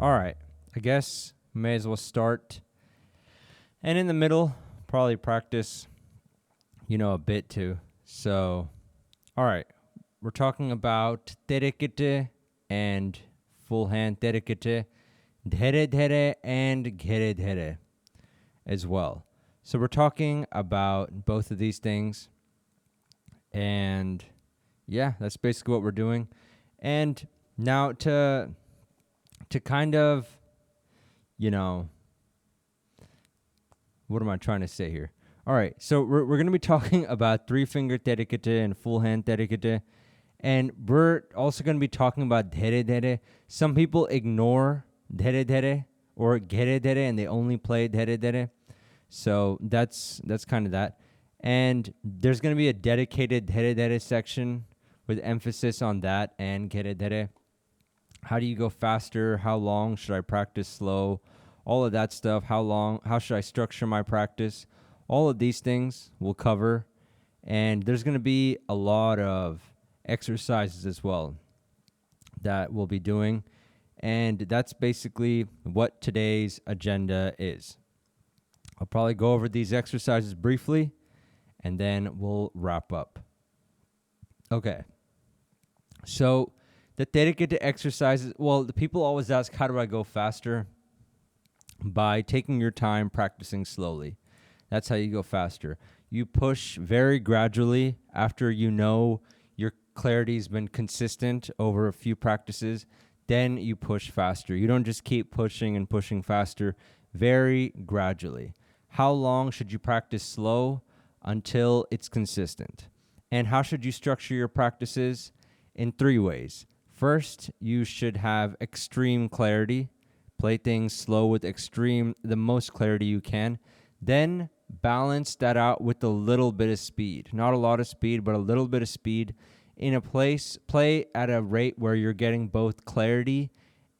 All right. I guess may as well start. And in the middle, probably practice, a bit too. So, all right. We're talking about Terekete and full hand Terekete, Dhere Dhere and Dhere Dhere as well. So we're talking about both of these things. And yeah, that's basically what we're doing. And now to kind of, what am I trying to say here? All right, so we're going to be talking about three-finger Terekete and full hand Terekete. And we're also going to be talking about Dhere Dhere. Some people ignore Dhere Dhere or Ghere Dhere and they only play Dhere Dhere. So that's kind of that. And there's going to be a dedicated Dhere Dhere section with emphasis on that and Ghere Dhere. How do you go faster? How long should I practice slow? All of that stuff. How should I structure my practice? All of these things we'll cover. And there's going to be a lot of exercises as well that we'll be doing. And that's basically what today's agenda is. I'll probably go over these exercises briefly, and then we'll wrap up. Okay. So the Terekete exercises, the people always ask, how do I go faster? By taking your time, practicing slowly. That's how you go faster. You push very gradually after you know your clarity's been consistent over a few practices. Then you push faster. You don't just keep pushing and pushing faster, very gradually. How long should you practice slow? Until it's consistent. And how should you structure your practices? In 3 ways. First, you should have extreme clarity. Play things slow with the most clarity you can. Then balance that out with a little bit of speed. Not a lot of speed, but a little bit of speed. In a place, play at a rate where you're getting both clarity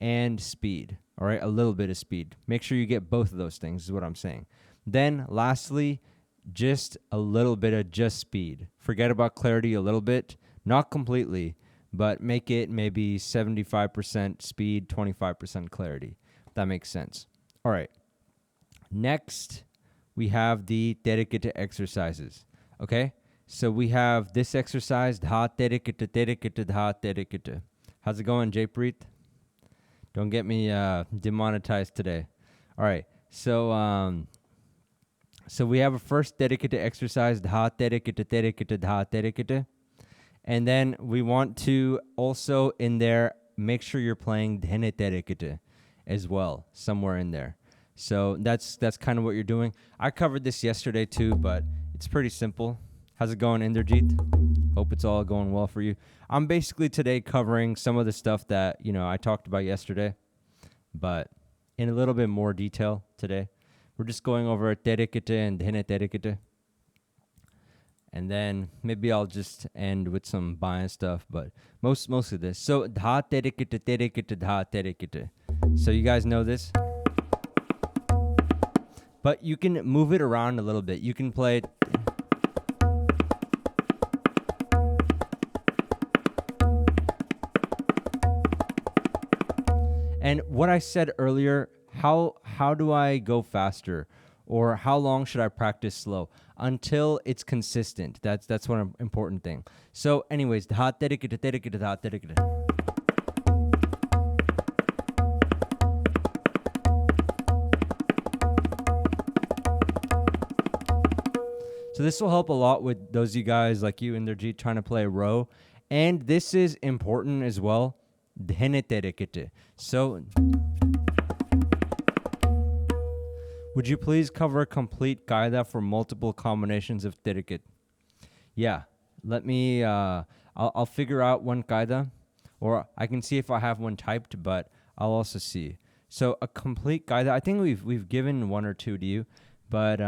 and speed. All right, a little bit of speed. Make sure you get both of those things is what I'm saying. Then lastly, just a little bit of just speed. Forget about clarity a little bit, not completely, but make it maybe 75% speed, 25% clarity. That makes sense. All right. Next, we have the Terekete exercises. Okay? So we have this exercise, Dha Terekete, Terekete, Dha Terekete. How's it going, Jaypreet? Don't get me demonetized today. All right. So we have a first Terekete exercise, Dha Terekete, Terekete, Dha Terekete. And then we want to also in there make sure you're playing Dhere Terekete as well, somewhere in there. So that's kind of what you're doing. I covered this yesterday too, but it's pretty simple. How's it going, Inderjeet? Hope it's all going well for you. I'm basically today covering some of the stuff that, I talked about yesterday, but in a little bit more detail today. We're just going over Terekete and Dhere Terekete. And then maybe I'll just end with some bias stuff, but most of this. So Dha Terekete, Terekete, Dha Terekete. So you guys know this. But you can move it around a little bit. You can play it. And what I said earlier, how do I go faster? Or how long should I practice slow? Until it's consistent. That's one important thing. So anyways, Dha Terekete, Terekete, Dha Terekete. So this will help a lot with those of you guys like you and their G trying to play a row. And this is important as well. Dhere Terekete. So would you please cover a complete qaida for multiple combinations of Terekete? Yeah. Let me, I'll figure out one qaida, or I can see if I have one typed, but I'll also see. So a complete qaida, I think we've given one or two to you, but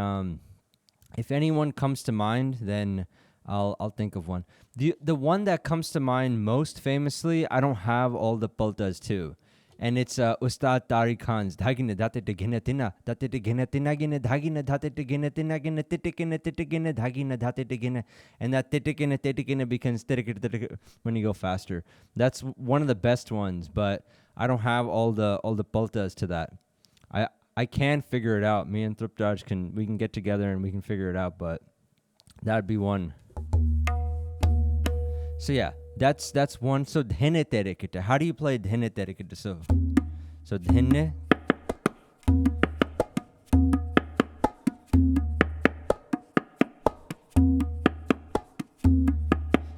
if anyone comes to mind, then I'll think of one. The one that comes to mind most famously, I don't have all the paltas too. And it's Ustad Tariq Khan's Dhagina Date Ginatina, Date Ginatina Gina Dhagina Date Ginatina Gina Titikina Titikina Dhagina Date Gina, and that Titikina becomes Titikina when you go faster. That's one of the best ones, but I don't have all the paltas to that. I can figure it out. Me and Thrupdaj we can get together and we can figure it out, but that'd be one. So yeah, that's one. So Dhere Terekete. How do you play Dhere Terekete? So Dhere.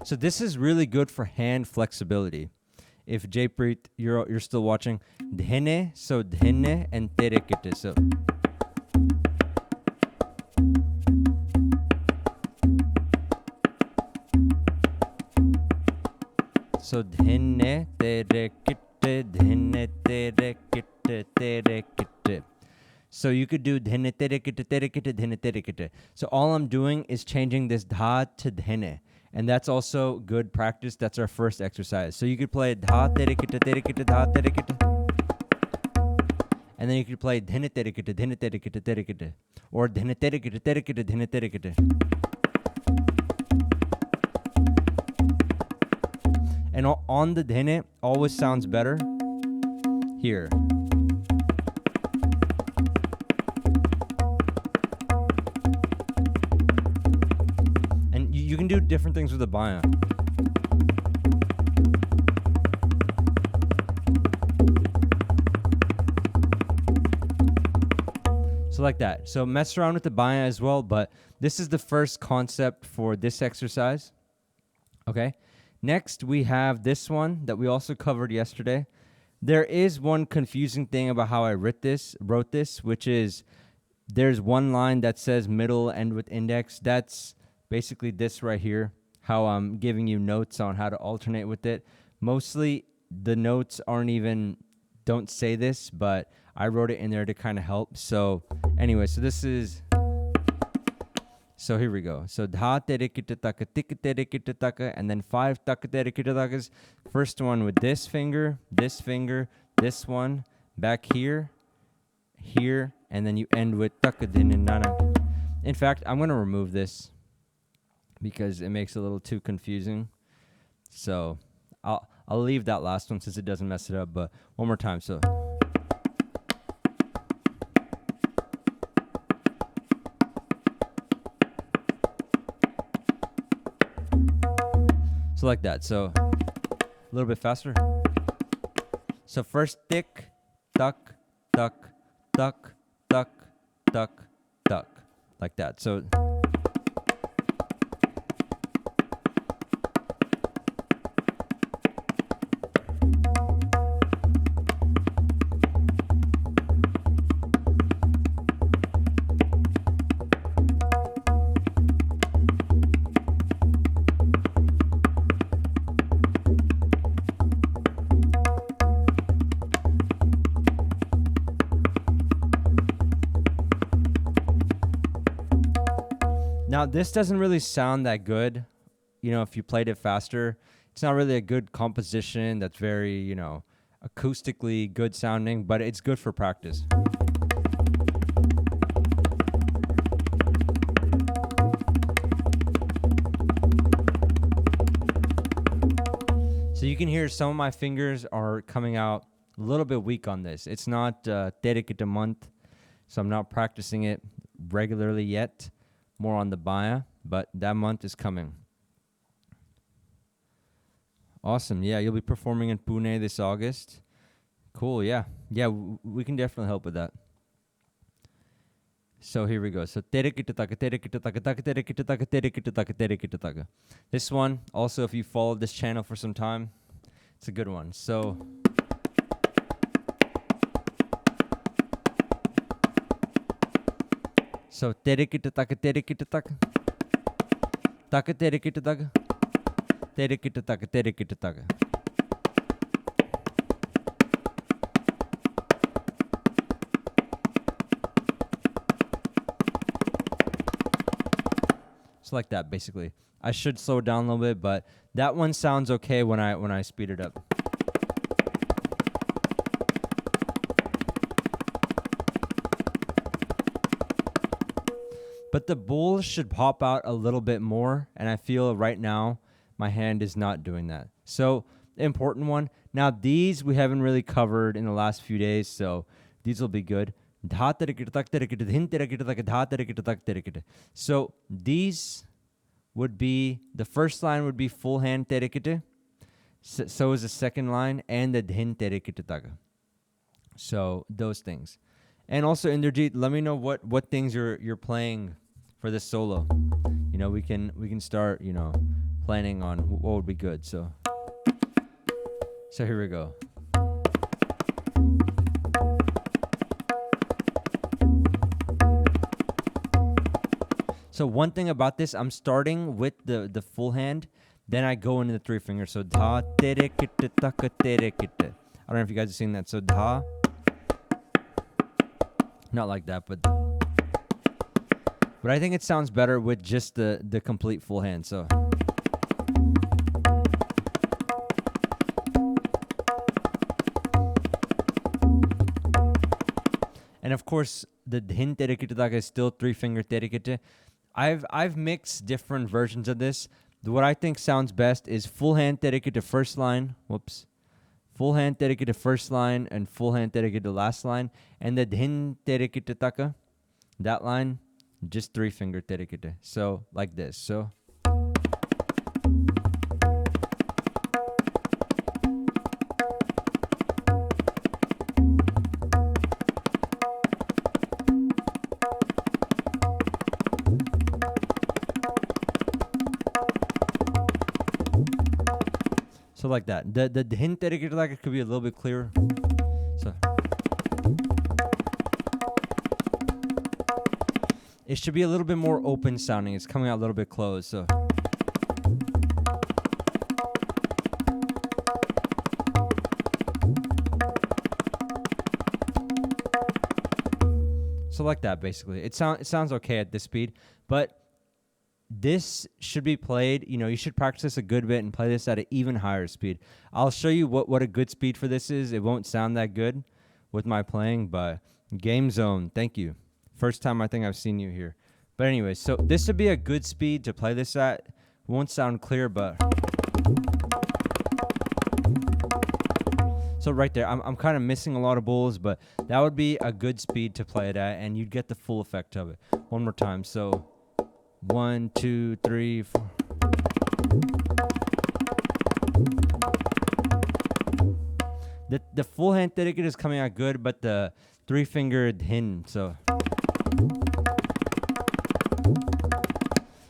So this is really good for hand flexibility. If Jaypreet, you're still watching, Dhere, so Dhere and Terekete. So Dhere Terekete, Dhere Terekete, Terekete. So you could do Dhere Terekete, Terekete, Dhere Terekete. So all I'm doing is changing this dha to Dhere. And that's also good practice. That's our first exercise. So you could play dha terekete terekete dha terekete. And then you could play Dhere Terekete, Dhere Terekete, Terekete. Or Dhere Terekete, Terekete, Dhere Terekete. And on the Dhere always sounds better here. You can do different things with the baya. So like that. So mess around with the baya as well, but this is the first concept for this exercise. Okay. Next, we have this one that we also covered yesterday. There is one confusing thing about how I wrote this, which is there's one line that says middle end with index. That's basically this right here, how I'm giving you notes on how to alternate with it. Mostly the notes don't say this, but I wrote it in there to kind of help. So anyway, so here we go. So dha terekete taka, tik terekete taka, and then 5 taka terekete takas. First one with this finger, this one, back here, and then you end with taka dinenana. In fact, I'm going to remove this because it makes it a little too confusing. So I'll leave that last one since it doesn't mess it up, but one more time. So like that. So a little bit faster. So first tick, tuck, tuck, tuck, tuck, tuck, tuck, like that. So now, this doesn't really sound that good, if you played it faster. It's not really a good composition that's very, acoustically good sounding, but it's good for practice. So you can hear some of my fingers are coming out a little bit weak on this. It's not Terekete month, so I'm not practicing it regularly yet. More on the baya, but that month is coming. Awesome. Yeah, you'll be performing in Pune this August. Cool. Yeah. We can definitely help with that. So here we go. So terekete taka, terekete taka, taka terekete taka, terekete taka, terekete taka. This one also, if you followed this channel for some time, it's a good one. So terekete taka, terekete taka, taka terekete taka, terekete taka, terekete taka. So like that, basically. I should slow it down a little bit, but that one sounds okay when I speed it up. But the bowl should pop out a little bit more, and I feel right now my hand is not doing that. So important one. Now these we haven't really covered in the last few days, so these will be good. Dha terekete tak terekete, dhin terekete tak dha terekete tak terekete. So these would be, the first line would be full hand terekete. So is the second line, and the dhin terekete taga. So those things. And also Indrajit, let me know what things you're playing for this solo. You know, we can start, you know, planning on what would be good. So here we go. So one thing about this, I'm starting with the full hand, then I go into the three fingers. So dha terekete taka terekete. I don't know if you guys have seen that. So dha, not like that, but I think it sounds better with just the complete full hand. So and of course the dhin terekete taka is still three finger terekete. I've mixed different versions of this. What I think sounds best is full hand terekete first line. Whoops. Full hand terekete first line and full hand terekete last line. And the dhin terekete taka, that line, just three finger terekete. So like this. So like that. The dhin terekete taka could be a little bit clearer. So it should be a little bit more open sounding. It's coming out a little bit closed. So like that basically. It sounds okay at this speed, but this should be played, you know, you should practice this a good bit and play this at an even higher speed. I'll show you what a good speed for this is. It won't sound that good with my playing, but Game Zone, thank you. First time I think I've seen you here. But anyway, so this would be a good speed to play this at. It won't sound clear, but so right there, I'm kind of missing a lot of bowls, but that would be a good speed to play it at, and you'd get the full effect of it. One more time. So 1, 2, 3, 4. The full hand terekete is coming out good, but the three fingered dhin, so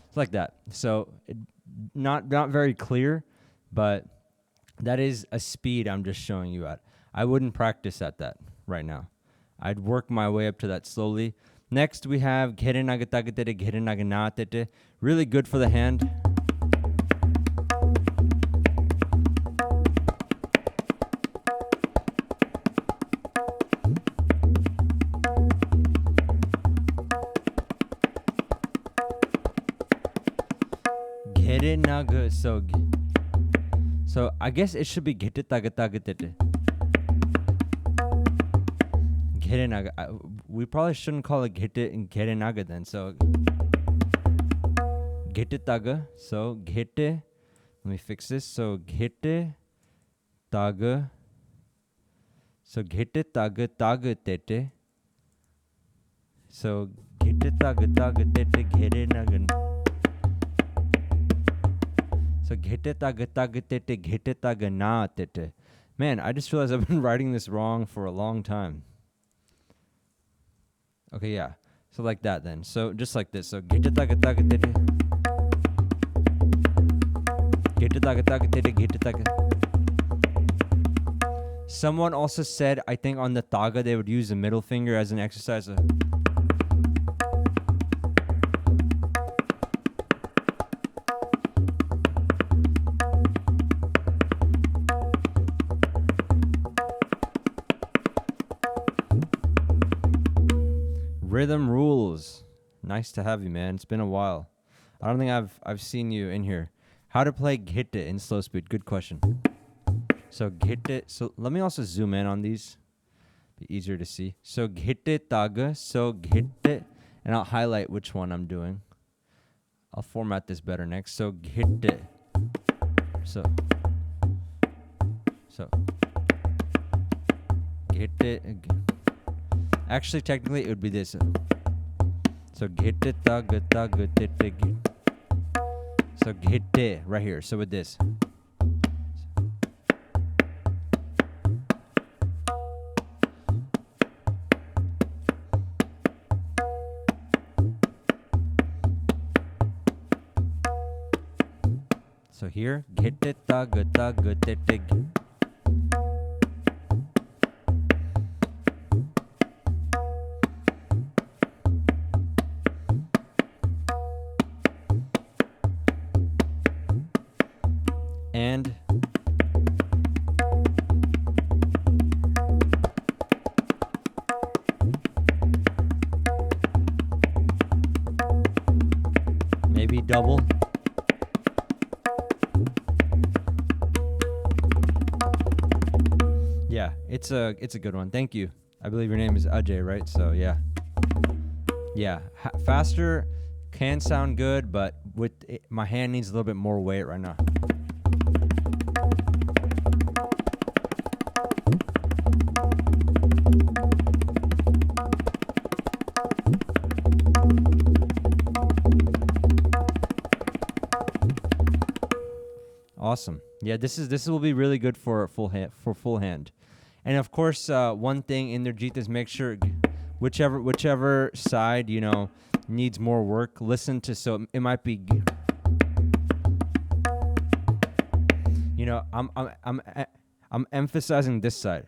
it's like that. So not very clear, but that is a speed I'm just showing you at. I wouldn't practice at that right now. I'd work my way up to that slowly. Next, we have Dhere Dhere Dhere Dhere Dhere. Really good for the hand. Dhere Naga. So I guess it should be Dhere Taga Taga Dhere. Dhere Naga. We probably shouldn't call it Dhere Naga then. So Dhere Taga. So Dhere. Let me fix this. So Dhere Taga. So Dhere Taga Taga Dhere. So Dhere Taga Taga Dhere Dhere Naga. So Dhere Taga Taga Dhere Dhere Taga Na Dhere. Man, I just realized I've been writing this wrong for a long time. Okay, yeah. So like that then. So just like this. So Dhere Taga Taga Dhere. Dhere Taga Taga Dhere Dhere Taga. Someone also said, I think on the Taga they would use the middle finger as an exercise. Rhythm rules. Nice to have you, man. It's been a while. I don't think I've seen you in here. How to play Dhere in slow speed? Good question. So Dhere. So let me also zoom in on these. Be easier to see. So Dhere Taga. So Dhere, and I'll highlight which one I'm doing. I'll format this better next. So Dhere. So So Ghete. Actually, technically, it would be this. So Ghete Taga Taga Tete. So Ghete right here. So with this. So here, Ghete Taga Taga Tete. And maybe double. Yeah, it's a good one. Thank you. I believe your name is Ajay, right? So yeah, faster can sound good, but with it, my hand needs a little bit more weight right now. Awesome. Yeah, this will be really good for full hand. And of course, one thing in their Jeet is make sure whichever side, you know, needs more work, listen to, so it might be, you know, I'm emphasizing this side.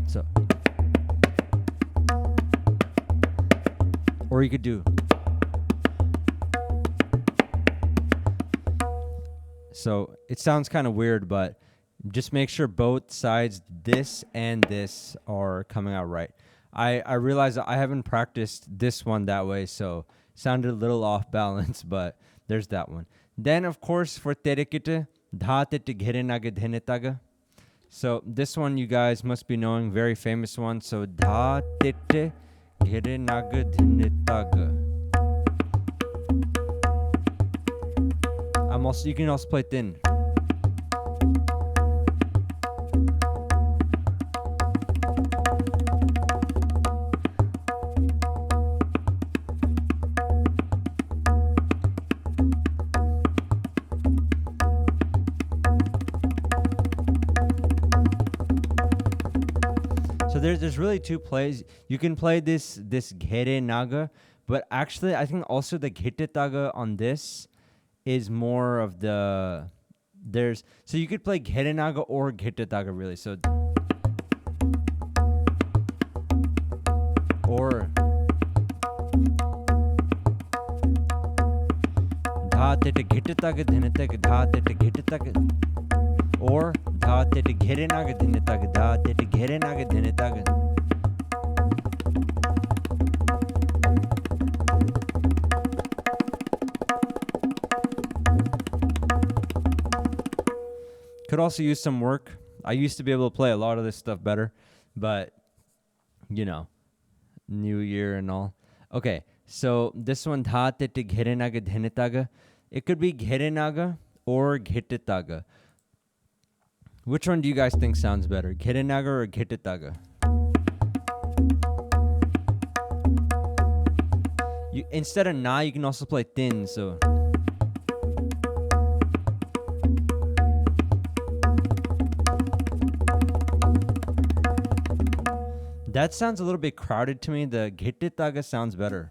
So, or you could do. So it sounds kind of weird, but just make sure both sides, this and this, are coming out right. I realize that I haven't practiced this one that way, so sounded a little off balance, but there's that one. Then, of course, for Terekete, Dha Tete Ghere Naga Dhene Taga. So this one you guys must be knowing, very famous one. So Dha Tete Ghere Naga Dhene Taga. You can also play thin. So there's really two plays. You can play this Ghere Naga, but actually I think also the Ghete Taga on this is more of the, so you could play Ghere Naga or Ghete Taga really. So or Dha Tete Ghete Taga Dhene Taga, Dha Tete Ghete Taga, or Dha Tete Ghere Naga Dhene Taga, Dha Tete Ghere Naga Dhene Taga. Could also use some work. I used to be able to play a lot of this stuff better, but you know, new year and all. Okay, so this one, Dha Tete Ghere Naga Dhene Taga. It could be Ghere Naga or Ghete Taga. Which one do you guys think sounds better, Ghere Naga or Ghete Taga? Instead of na, you can also play thin. So. That sounds a little bit crowded to me. The Ghete Taga sounds better,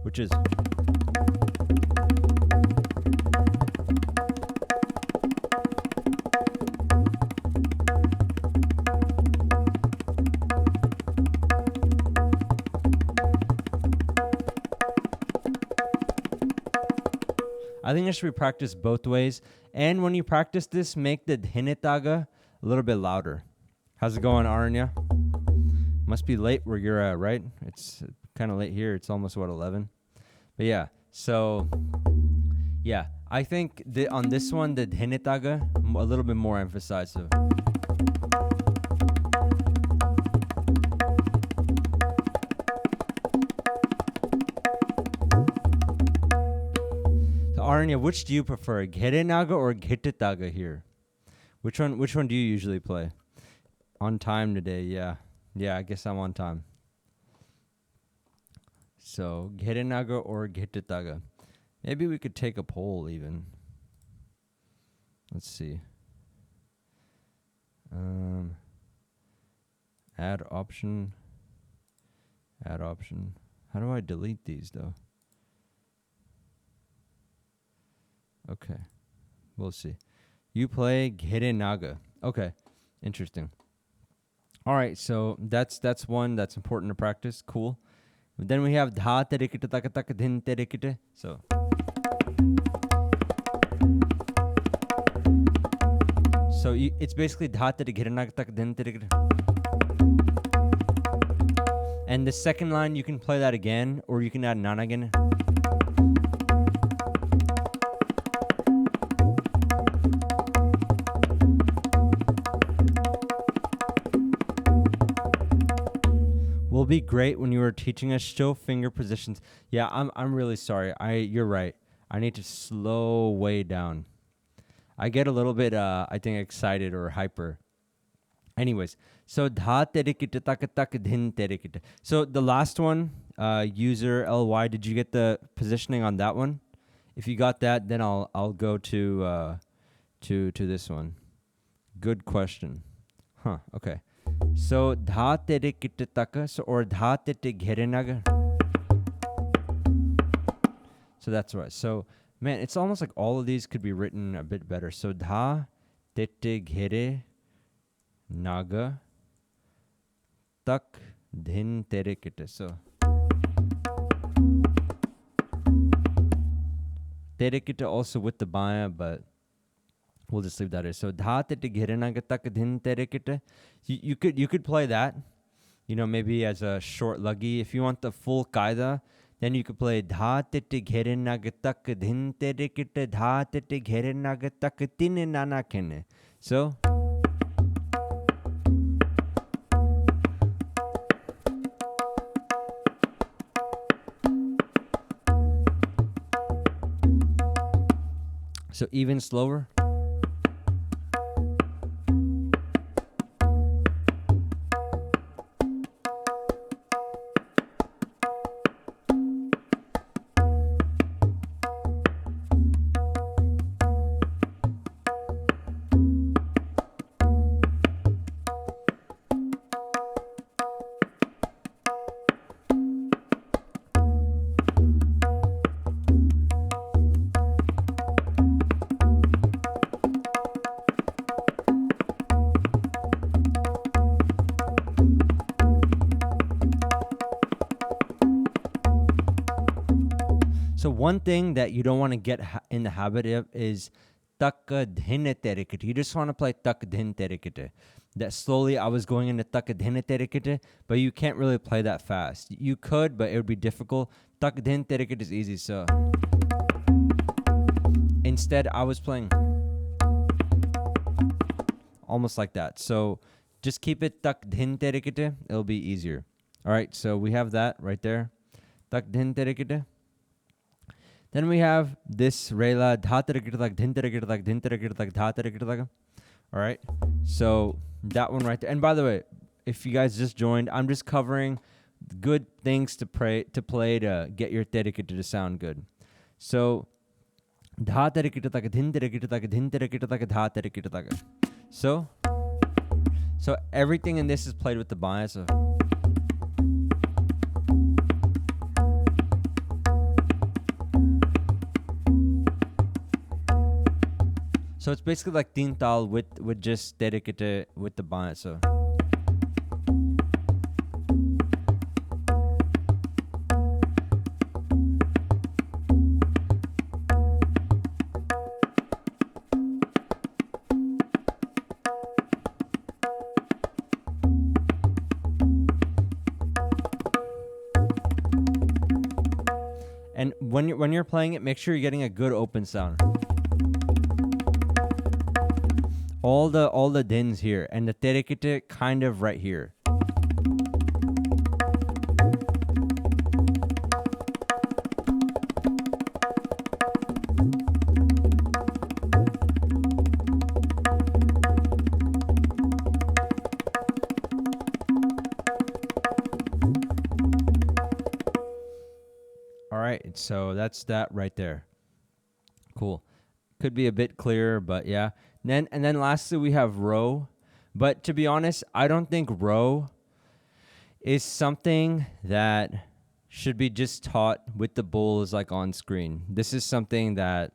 which is. I think it should be practiced both ways. And when you practice this, make the Dhene Taga a little bit louder. How's it going, Aranya? Must be late where you're at, right? It's kind of late here. It's almost, 11? But yeah, so, yeah. I think on this one, the Dhene Taga, a little bit more emphasized. So. So Aranya, which do you prefer, Ghere Naga or Ghete Taga here? Which one do you usually play? On time today, yeah. Yeah, I guess I'm on time. So, Gherenaga or Ghetetaga? Maybe we could take a poll even. Let's see. Add option. Add option. How do I delete these though? Okay. We'll see. You play Gherenaga. Okay. Interesting. All right, so that's one that's important to practice. Cool. Then we have Dha Terekete Taka Taka Dhin Terekete. So it's basically Dha Terekete Naga Taka Dhin Terekete. And the second line you can play that again, or you can add Nana again. Will be great when you were teaching us show finger positions. Yeah, I'm really sorry. You're right. I need to slow way down. I get a little bit I think excited or hyper. Anyways, so Dha Terekete Taka Taka Dhin Terekete. So the last one, user LY, did you get the positioning on that one? If you got that, then I'll go to this one. Good question. Huh, okay. So Dha Terekete Taka, or Dha Tete Gherenaga. So that's right. So man, it's almost like all of these could be written a bit better. So Dha Tete Ghere Naga Tak Dhin Terekete. So Terekete also with the baya, but we'll just leave that as. So Dha Tete Ghere Naga Tak Dhin Terekete. You could play that, maybe as a short luggy. If you want the full kaida, then you could play Dha Tete Ghere Naga Tak Dhin Terekete Dha Tete Ghere Naga Tak Tin Nana Kene. So even slower. So one thing that you don't want to get in the habit of is Taka Dhine Terekete. You just want to play Taka Dhin Terekete. That slowly I was going into Taka Dhine Terekete, but you can't really play that fast. You could, but it would be difficult. Taka Dhin Terekete is easy, so instead I was playing almost like that. So just keep it Tak Dhin Terekete. It'll be easier. All right, so we have that right there. Tak Dhin Terekete. Then we have this Rela Dha Terekete Tak Dhin Terekete Tak Dhin Terekete Tak Dha Terekete Tak. All right, so that one right there. And by the way, if you guys just joined, I'm just covering good things to play to get your Terekete to sound good. So Dha Terekete Tak Dhin Terekete Tak Dhin Terekete Tak Dha Terekete Tak. So everything in this is played with the bias of. So it's basically like Tintal with just Terekete with the bias. So and when you're playing it, make sure you're getting a good open sound. All the dins here, and the Terekete kind of right here. right, so that's that right there. Cool. Could be a bit clearer, but yeah. And then lastly we have row. But to be honest, I don't think row is something that should be just taught with the bowls like on screen. This is something that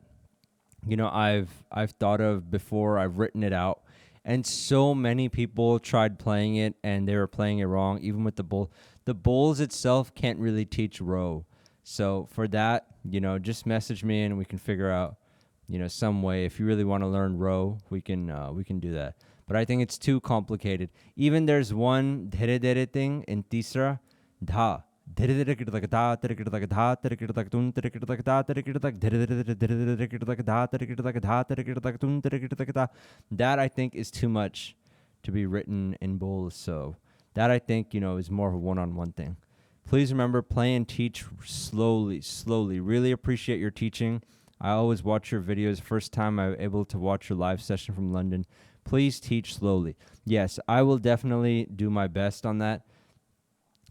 I've thought of before. I've written it out, and so many people tried playing it and they were playing it wrong. Even with the bowl, the bowls itself can't really teach row. So for that, just message me and we can figure out, some way. If you really want to learn row, we can do that. But I think it's too complicated. Even there's one dhere dhere thing in Tisra, dha. Dhere dhere kirtak dha, tere kirtak dha, tere kirtak tun, tere kirtak dha, tere kirtak dhere dhere dhere dhere kirtak dha, tere kirtak dha, tere kirtak tun, tere kirtak dha. That I think is too much to be written in bowls. So that I think, is more of a one-on-one thing. Please remember, play and teach slowly, slowly. Really appreciate your teaching. I always watch your videos. First time I was able to watch your live session from London. Please teach slowly. Yes, I will definitely do my best on that.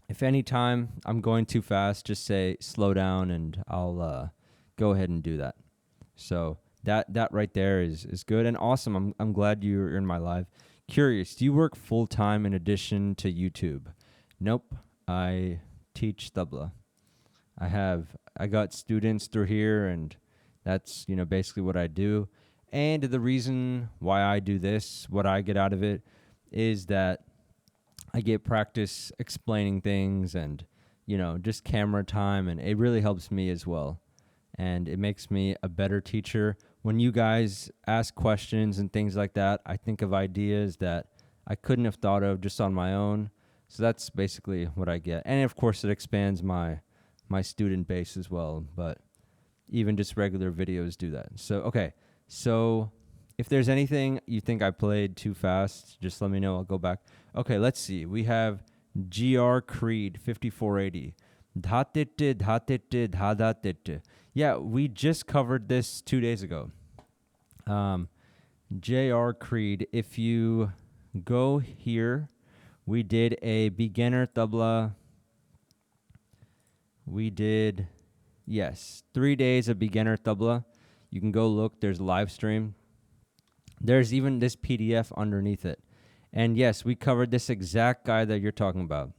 If any time I'm going too fast, just say slow down and I'll go ahead and do that. So that right there is good and awesome. I'm glad you're in my live. Curious, do you work full time in addition to YouTube? Nope. I teach tabla. I got students through here, and that's basically what I do. And the reason why I do this, what I get out of it, is that I get practice explaining things and just camera time, and it really helps me as well. And it makes me a better teacher. When you guys ask questions and things like that, I think of ideas that I couldn't have thought of just on my own. So that's basically what I get. And of course, it expands my student base as well. But even just regular videos do that. So, okay. So if there's anything you think I played too fast, just let me know. I'll go back. Okay, let's see. We have GR Creed 5480. Dhatete, dhatete, dhadhatete. Yeah, we just covered this 2 days ago. JR Creed, if you go here, we did a beginner tabla. We did, 3 days of beginner tabla. You can go look. There's a live stream. There's even this PDF underneath it. And yes, we covered this exact guy that you're talking about.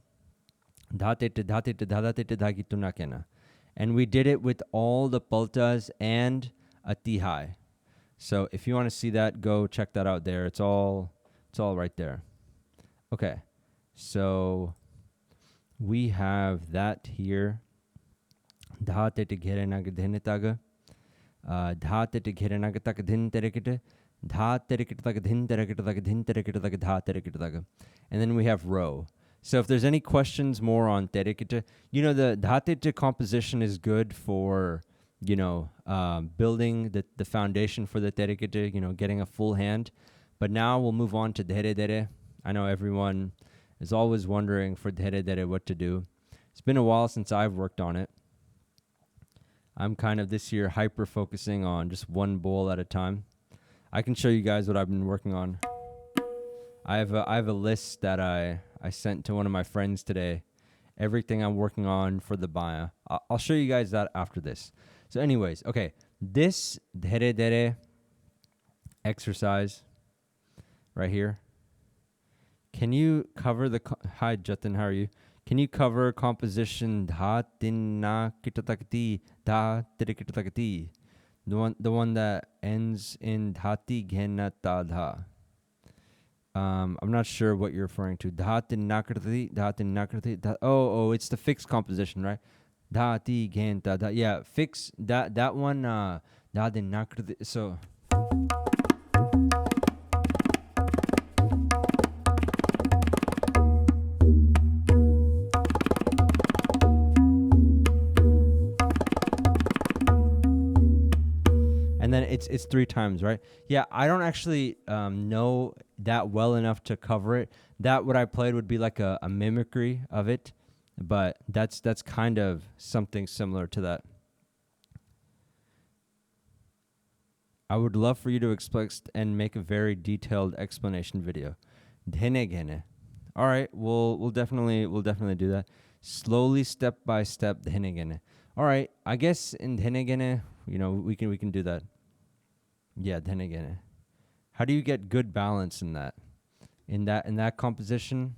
And we did it with all the paltas and a tihai. So if you want to see that, go check that out there. It's all right there. Okay. So we have that here. Dhere Dhere Taga. Dhere Dhere tak din Terekete. Dha Terekete tak din Terekete tak din Terekete tak dha Terekete tak. And then we have row. So if there's any questions more on Terekete, the Dhatete composition is good for, building the foundation for the Terekete, getting a full hand. But now we'll move on to Dhere Dhere. I know everyone is always wondering for Dhere Dhere what to do. It's been a while since I've worked on it. I'm kind of this year hyper focusing on just one bowl at a time. I can show you guys what I've been working on. I have a list that I sent to one of my friends today. Everything I'm working on for the baya. I'll show you guys that after this. So anyways, okay. This Dhere Dhere exercise right here. Can you cover hi Jatin, how are you? Can you cover composition dha tinna kitatakti dha tirikitatakti? The one that ends in dhati ghena ta dha. I'm not sure what you're referring to. Dhatin nakrati. Oh, it's the fixed composition, right? Dhati ghenta dha. Yeah, fix that one. Dhatin nakrati. So. And then it's 3 times, right? Yeah, I don't actually know that well enough to cover it. That what I played would be like a mimicry of it, but that's kind of something similar to that. I would love for you to explain and make a very detailed explanation video. Dhene ghene. All right, we'll definitely do that. Slowly, step by step, dhene ghene. All right, I guess in Terekete, we can do that. Yeah, Terekete. How do you get good balance in that? In that composition?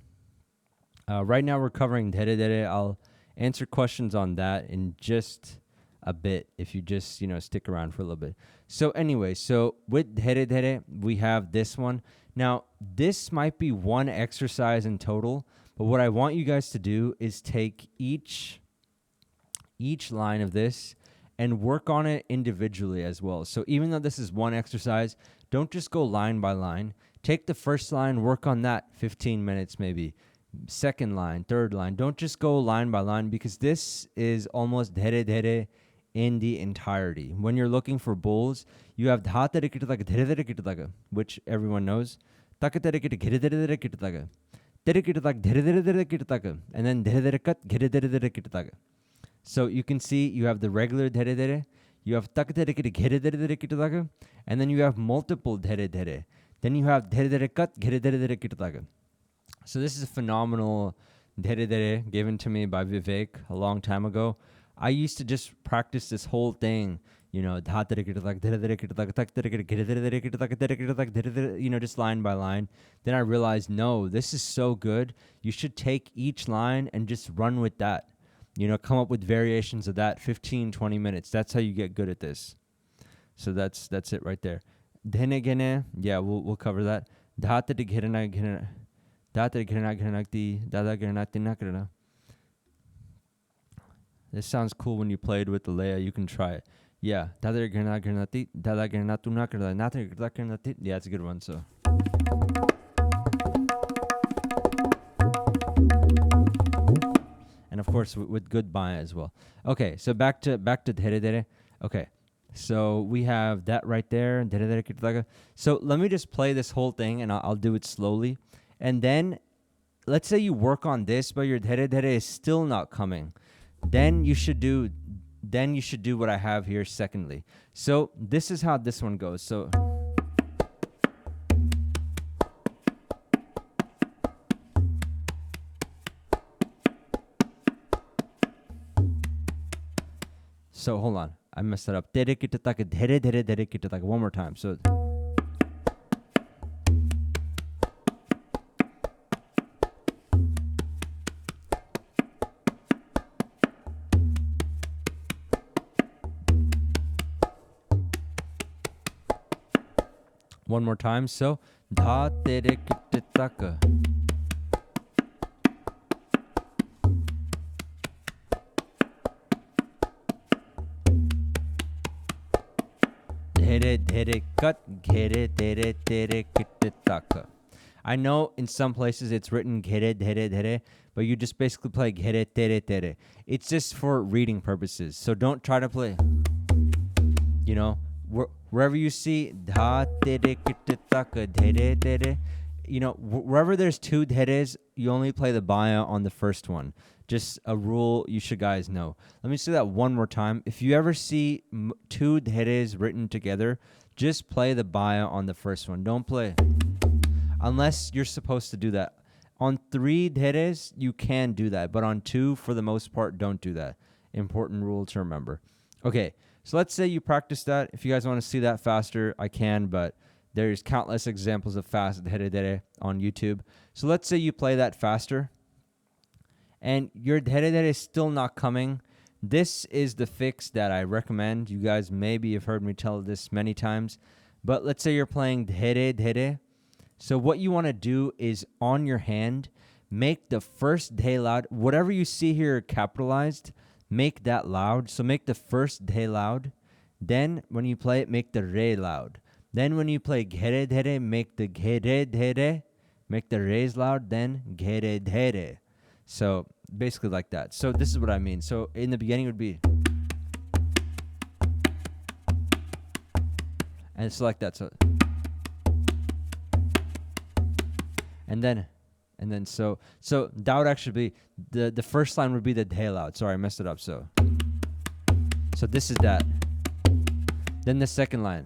Right now we're covering Dhere Dhere. I'll answer questions on that in just a bit if you just, stick around for a little bit. So anyway, so with Dhere Dhere, we have this one. Now, this might be one exercise in total, but what I want you guys to do is take each line of this and work on it individually as well. So even though this is one exercise, don't just go line by line. Take the first line, work on that 15 minutes maybe. Second line, third line. Don't just go line by line because this is almost Dhere Dhere in the entirety. When you're looking for bowls, you have Dha Terekete Taga, Dhere Dhere Kete Taga, which everyone knows. Taka Terekete, Ghere Dhere Dhere Kete Taga. Terekete Taga, Dhere Dhere Dhere Kete Taga. And then Dhere Dhere Kat, Ghere Dhere Dhere Kete Taga. So you can see you have the regular Dhere Dhere, you have Taka Terekete, Ghere Dhere Dhere Kete Taga, and then you have multiple Dhere Dhere. Then you have Dhere Dhere Kat, Ghere Dhere Dhere Kete Taga. So this is a phenomenal Dhere Dhere given to me by Vivek a long time ago. I used to just practice this whole thing, just line by line. Then I realized, no, this is so good. You should take each line and just run with that. Come up with variations of that, 15, 20 minutes. That's how you get good at this. So that's it right there. Dhenegene, yeah, we'll cover that. This sounds cool when you played with the Leia. You can try it. Yeah. Yeah, it's a good one. So. And of course with good baya as well. Okay, so back to Dhere Dhere. Okay. So we have that right there. So let me just play this whole thing and I'll do it slowly. And then let's say you work on this, but your Dhere Dhere is still not coming. Then you should do what I have here secondly. So this is how this one goes. So hold on. I messed it up. Terekete Taga, Dhere Dhere Terekete Taga. One more time. So one more time. So Dha Terekete Taga. Dhere Dhere Kat, Ghere Dhere Dhere Kete Taga. I know in some places it's written Ghere Dhere Dhere, but you just basically play Ghere Dhere Dhere. It's just for reading purposes. So don't try to play, wherever you see Dha Terekete Taga, Dhere Dhere, wherever there's two dheres, you only play the baya on the first one. Just a rule you should guys know. Let me say that one more time. If you ever see two dheres written together, just play the baya on the first one. Don't play unless you're supposed to do that. On 3 dheres, you can do that, but on 2, for the most part, don't do that. Important rule to remember. Okay, so let's say you practice that. If you guys want to see that faster, I can, but there's countless examples of fast Dhere Dhere on YouTube. So let's say you play that faster, and your Dhere Dhere is still not coming. This is the fix that I recommend. You guys maybe have heard me tell this many times, but let's say you're playing Dhere Dhere. So what you want to do is on your hand, make the first Dhe loud. Whatever you see here capitalized, make that loud. So make the first Dhe loud. Then when you play it, make the Re loud. Then when you play Ghere Dhere, make the Ghere Dhere. Make the Re's loud, then Ghere Dhere. So basically like that. So this is what I mean. So in the beginning it would be, and it's like that. So and then so that would actually be the first line would be the Dhe loud. Sorry, I messed it up. So this is that. Then the second line.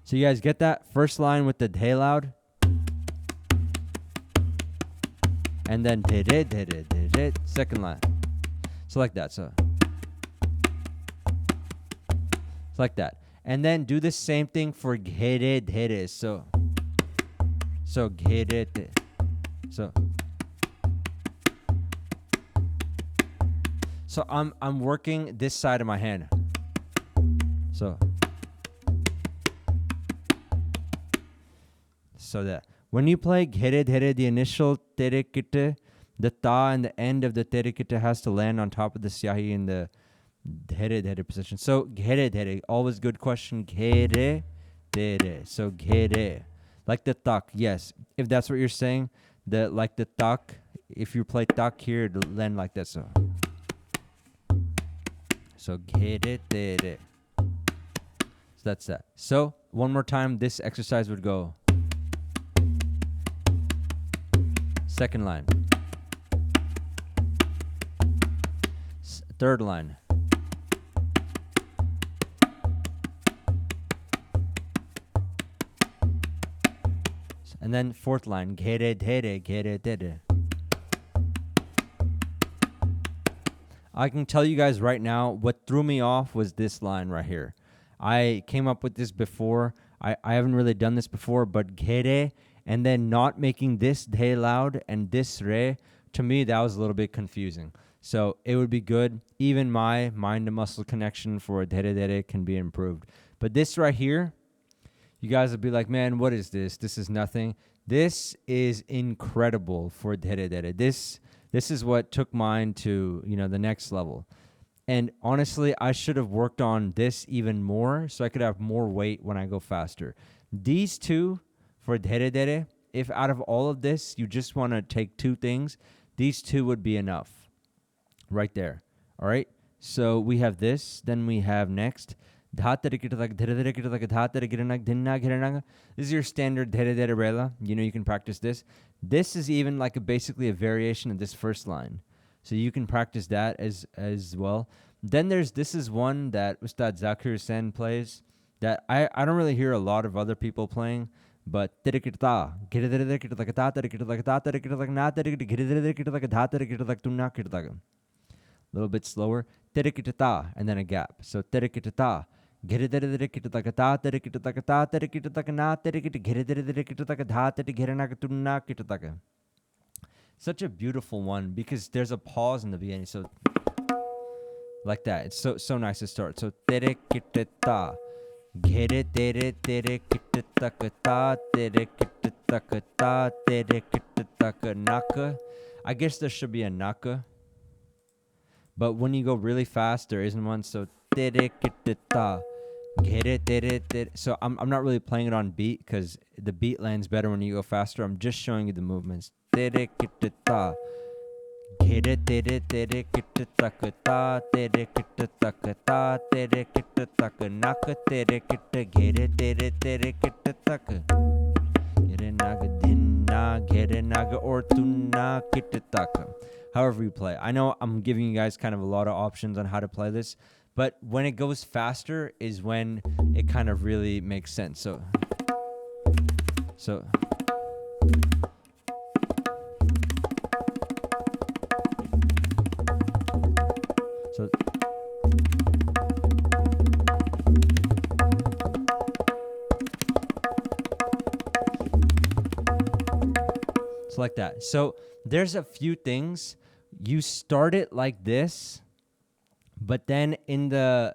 So you guys get that? First line with the Dhe loud. and then dhere dhere dhere, second line. So like that. So it's like that. And then do the same thing for dhere dhere. So dhere dhere. So I'm working this side of my hand. So that when you play dhere dhere, the initial terekete, the ta and the end of the terekete has to land on top of the syahi in the dhere dhere position. So dhere dhere, always good question. Dhere dhere. So dhere, like the tak. Yes, if that's what you're saying, like the tak. If you play tak here, it'll land like that. So dhere dhere. So that's that. So one more time, this exercise would go. Second line. Third line. And then fourth line. Dhere dhere, dhere dhere. I can tell you guys right now, what threw me off was this line right here. I came up with this before. I haven't really done this before, but dhere, and then not making this de loud and this re, to me, that was a little bit confusing. So it would be good. Even my mind to muscle connection for dhere dhere can be improved. But this right here, you guys will be like, man, what is this? This is nothing. This is incredible for dhere dhere. This is what took mine to, the next level. And honestly, I should have worked on this even more so I could have more weight when I go faster. These two for dhere dhere, if out of all of this, you just want to take two things, these two would be enough right there. All right. So we have this. Then we have next. This is your standard Dhere Dhere Rela. You can practice this. This is even like basically a variation of this first line. So you can practice that as well. Then this is one that Ustad Zakir Sen plays that I don't really hear a lot of other people playing, but Terekete, a little bit slower. Terekete, and then a gap. So Terekete. Such a beautiful one because there's a pause in the beginning. So like that. It's so nice to start. So terekete ta. Dhere dhere terekete taka ta. Terekete taka ta. Terekete taka naka. I guess there should be a naka. But when you go really fast, there isn't one. So terekete ta. Dhere dhere dhere. So I'm not really playing it on beat because the beat lands better when you go faster. I'm just showing you the movements. Terekete ta. Dhere dhere terekete taka ta. Terekete taka ta. Terekete taka naka. Terekete dhere dhere terekete taka. Gere naga dinna. Gere naga or tunna kite taka. However you play. I know I'm giving you guys kind of a lot of options on how to play this, but when it goes faster is when it kind of really makes sense. So it's like that. So there's a few things. You start it like this, but then in the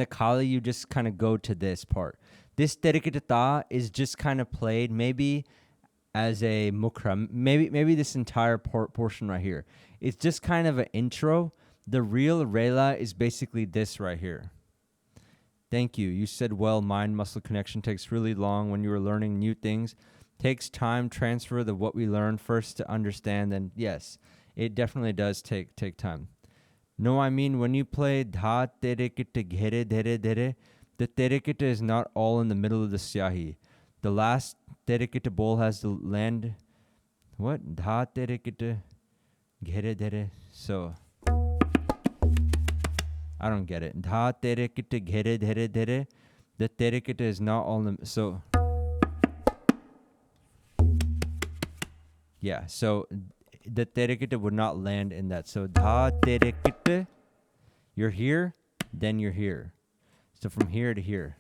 kali you just kind of go to this part. This Terekete ta is just kind of played maybe as a mukra. Maybe this entire portion right here. It's just kind of an intro. The real Rela is basically this right here. Thank you. You said well, mind-muscle connection takes really long when you are learning new things. Takes time, transfer the what we learned first to understand. And yes, it definitely does take time. No, I mean, when you play dha terekete ghere dhere dhere, the terekete is not all in the middle of the syahi. The last terekete bowl has to land. What? Dha terekete ghere dhere. So I don't get it. Dha terekete ghere dhere dhere. The terekete is not all in the... So yeah, so the terekete would not land in that. So dha terekete, you're here, then you're here. So from here to here.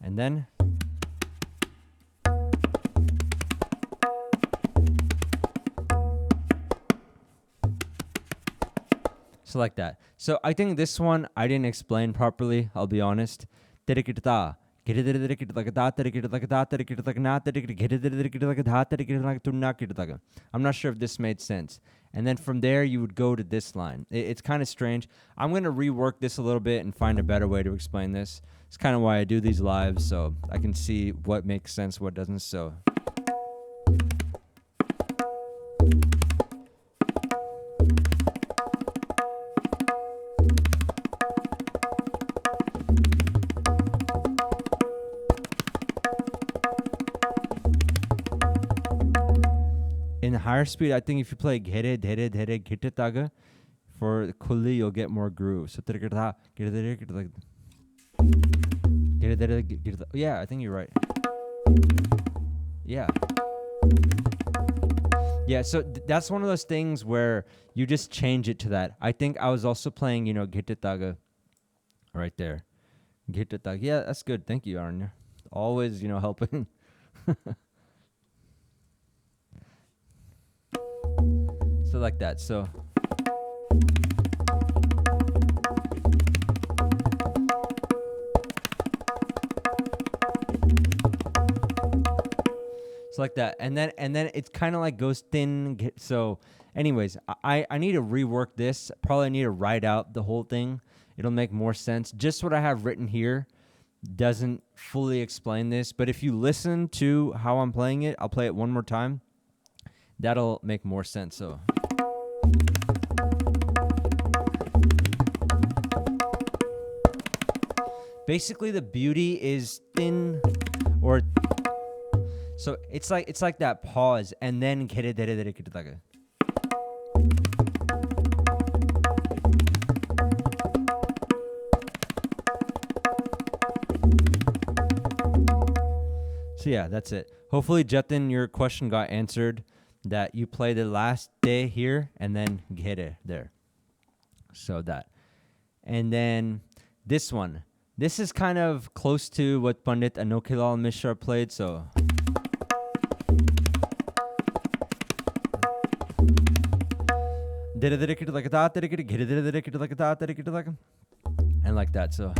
And then so like that. So I think this one I didn't explain properly, I'll be honest. Terekete ta. I'm not sure if this made sense. And then from there, you would go to this line. It's kind of strange. I'm going to rework this a little bit and find a better way to explain this. It's kind of why I do these lives, so I can see what makes sense, what doesn't. So in higher speed, I think if you play Dhere Dhere Dhere Gite Taga, for Kuli, you'll get more groove. So yeah, I think you're right. Yeah. Yeah, so that's one of those things where you just change it to that. I think I was also playing, Gite Taga right there. Gite Taga. Yeah, that's good. Thank you, Arnya. Always, helping. So like that. So like that, and then it's kind of like goes thin. So anyways, I need to rework this. Probably need to write out the whole thing. It'll make more sense. Just what I have written here doesn't fully explain this, but if you listen to how I'm playing it, I'll play it one more time. That'll make more sense. So basically the beauty is thin, or so it's like that pause and then Dhere Dhere Dhere Gite Taga. So yeah, that's it. Hopefully, Jatin, your question got answered. That you play the last day here and then Dhere there. So that. And then this one. This is kind of close to what Pandit Anokilal Mishra played, so. And like that, so.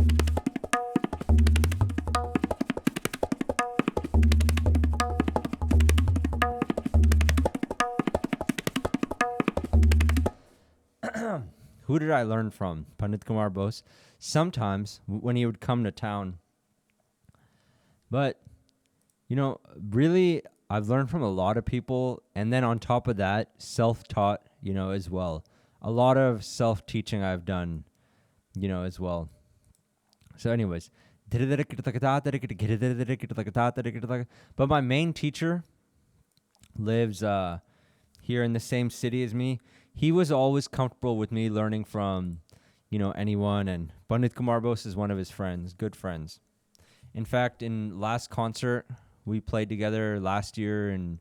Who did I learn from? Pandit Kumar Bose. Sometimes when he would come to town. But, really, I've learned from a lot of people. And then on top of that, self-taught, as well. A lot of self-teaching I've done, as well. So anyways. But my main teacher lives here in the same city as me. He was always comfortable with me learning from, anyone. And Pandit Kumar Bose is one of his friends, good friends. In fact, in last concert, we played together last year in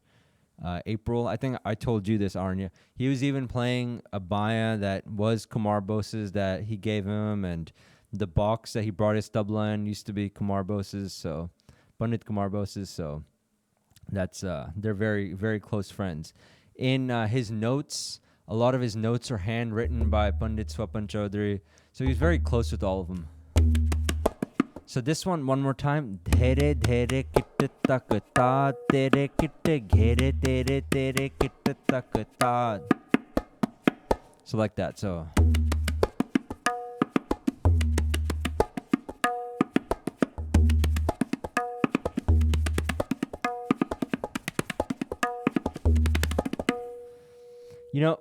April. I think I told you this, Arnya. He was even playing a baya that was Kumar Bose's that he gave him. And the box that he brought his tabla in used to be Kumar Bose's. So, Pandit Kumar Bose's. So, that's, they're very, very close friends. In his notes, a lot of his notes are handwritten by Pandit Swapan Chaudhary. So he's very close with all of them. So this one more time. Dhere Dhere Gite Taga ta, Terekete Dhere Dhere Dhere Gite Taga ta. So like that. So.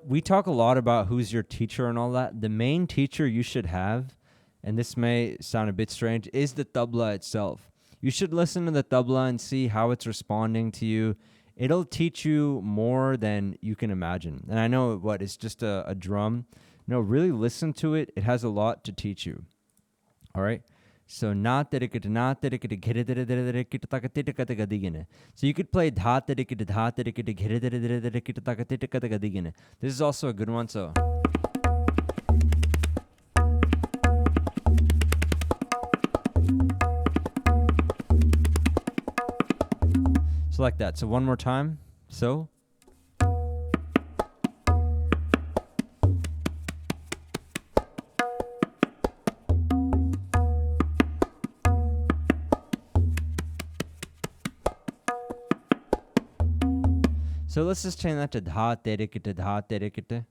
We talk a lot about who's your teacher and all that. The main teacher you should have, and this may sound a bit strange, is the tabla itself. You should listen to the tabla and see how it's responding to you. It'll teach you more than you can imagine. And I know it's just a drum. No, really listen to it. It has a lot to teach you. All right? So na terekete ghere dhere dhere dhere kita taka titikata gadigine. So you could play dha terekete ghere dhere dhere dhere kita taka titikata gadigine. This is also a good one. So like that. So one more time. So let's just change that to dha terekete dha terekete.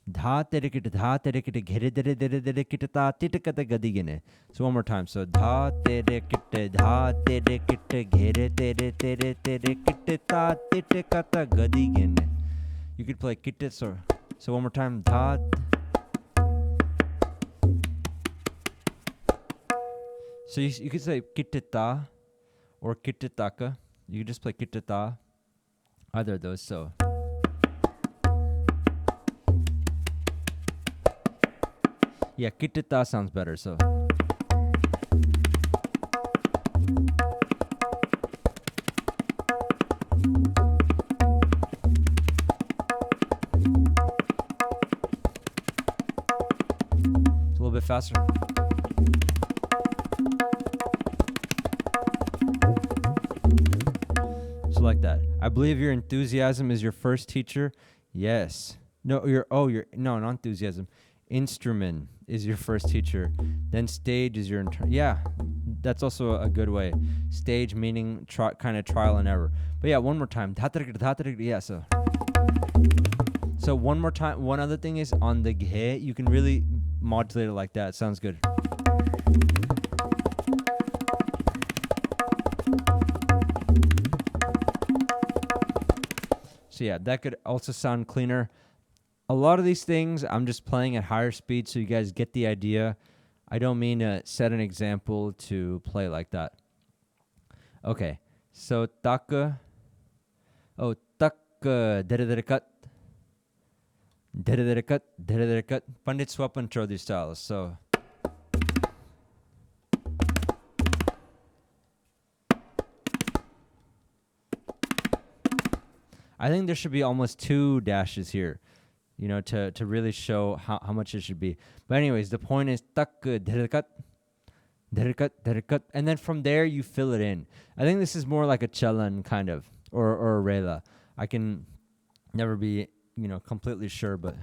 Dha terekete ghere dhere dhere dhere kita ta titikata gadigine. So one more time. So dha terekete ghere dhere dhere dhere kita ta titikata gadigine. You could play kita. So one more time. Dha. So you could say kitita or kititaka. You could just play kitita. Either of those. So yeah, kitita sounds better. So it's a little bit faster. So like that. I believe your enthusiasm is your first teacher. Yes. No, no, not enthusiasm. Instrument is your first teacher. Then stage is your yeah, that's also a good way. Stage meaning kind of trial and error. But yeah, one more time. Yeah, so one more time. One other thing is on the ghe, you can really modulate it like that. Sounds good. So yeah, that could also sound cleaner. A lot of these things, I'm just playing at higher speed so you guys get the idea. I don't mean to set an example to play like that. Okay, so taka. Oh, taka. Dhere dhere cut. Dhere dhere cut. Dhere dhere cut. Pandit Swapan Chaudhary style. So. I think there should be almost 2 dashes here, you know, to really show how much it should be. But anyways, the point is tak dherekat, and then from there you fill it in. I think this is more like a chalan kind of, or a rela. I can never be, you know, completely sure, but.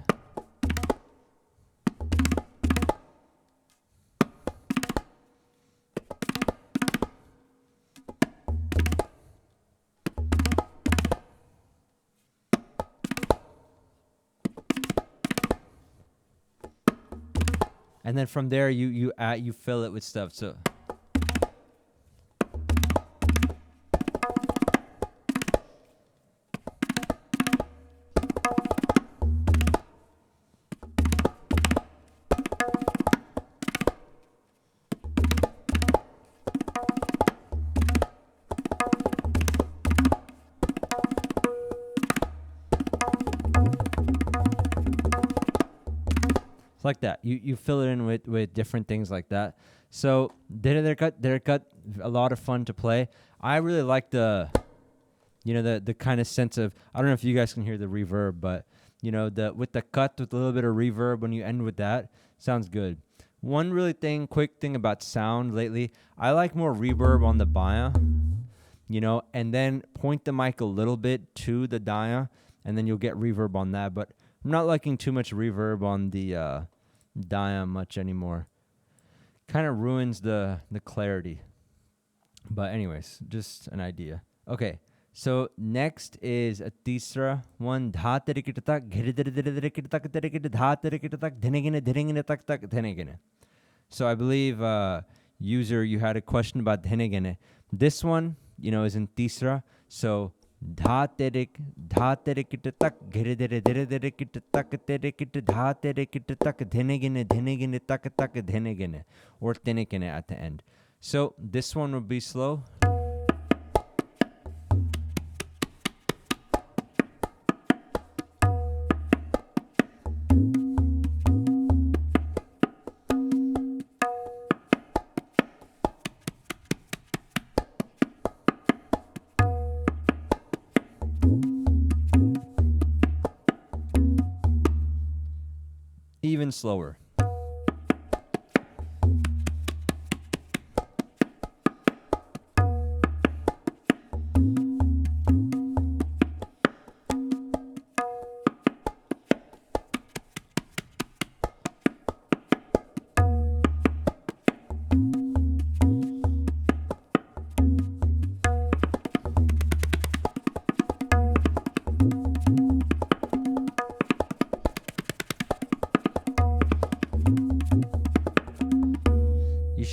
And then from there, you fill it with stuff. So. Like that, you fill it in with different things like that. So dhere cut, a lot of fun to play. I really like the, you know, the kind of sense of, I don't know if you guys can hear the reverb, but you know, with the cut with a little bit of reverb when you end with that, sounds good. One quick thing about sound lately, I like more reverb on the baya, you know, and then point the mic a little bit to the daya, and then you'll get reverb on that. But I'm not liking too much reverb on the daya much anymore. Kind of ruins the clarity. But anyways, just an idea. Okay, so next is a tisra one. Dha terekete tak ghere dhere dhere dhere kita tak terekete dha terekete tak dhenegene tak tak dhenegene. So I believe user, you had a question about dhenegene. This one, you know, is in tisra. So dha terekete tak ghere dhere dhere dhere kita tak terekete dha terekete tak dhenegene tak tak dhenegene, or tenegene at the end. So this one would be slow. even slower.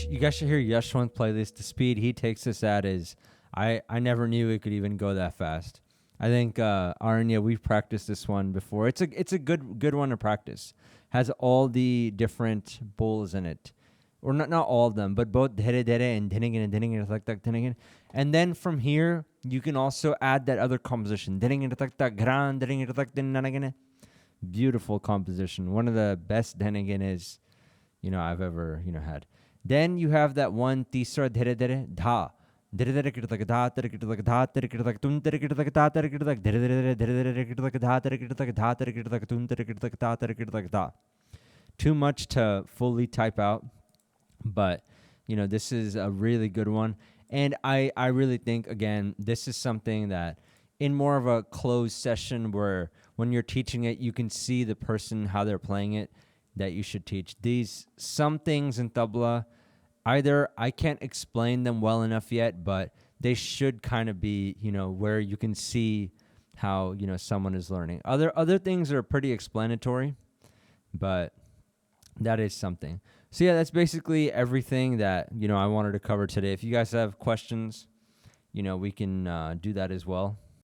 You guys should hear Yashwant play this. The speed he takes this at is, I never knew it could even go that fast. I think Aranya, we've practiced this one before. It's a good one to practice. Has all the different bowls in it, or not all of them, but both dhere dhere and dhinigin and dhinigin tak tak dhinigin. And then from here you can also add that other composition. Dhinigin tak tak gran dhinigin tak dhinigin. Beautiful composition. One of the best dhinigin is I've ever had. Then you have that one tisra dhere dhere dha. Dhere dhere kirtak dha tere kirtak dha tere kirtak tun tere kirtak dha tere kirtak dhere dhere dhere dhere kirtak dha tere kirtak dha tere kirtak tun tere kirtak dha tere kirtak dha. Too much to fully type out, but this is a really good one. And I really think, again, this is something that in more of a closed session where when you're teaching it, you can see the person, how they're playing it, that you should teach. Some things in tabla, either I can't explain them well enough yet, but they should kind of be, where you can see how, someone is learning. Other things are pretty explanatory, but that is something. So yeah, that's basically everything that, I wanted to cover today. If you guys have questions, we can do that as well.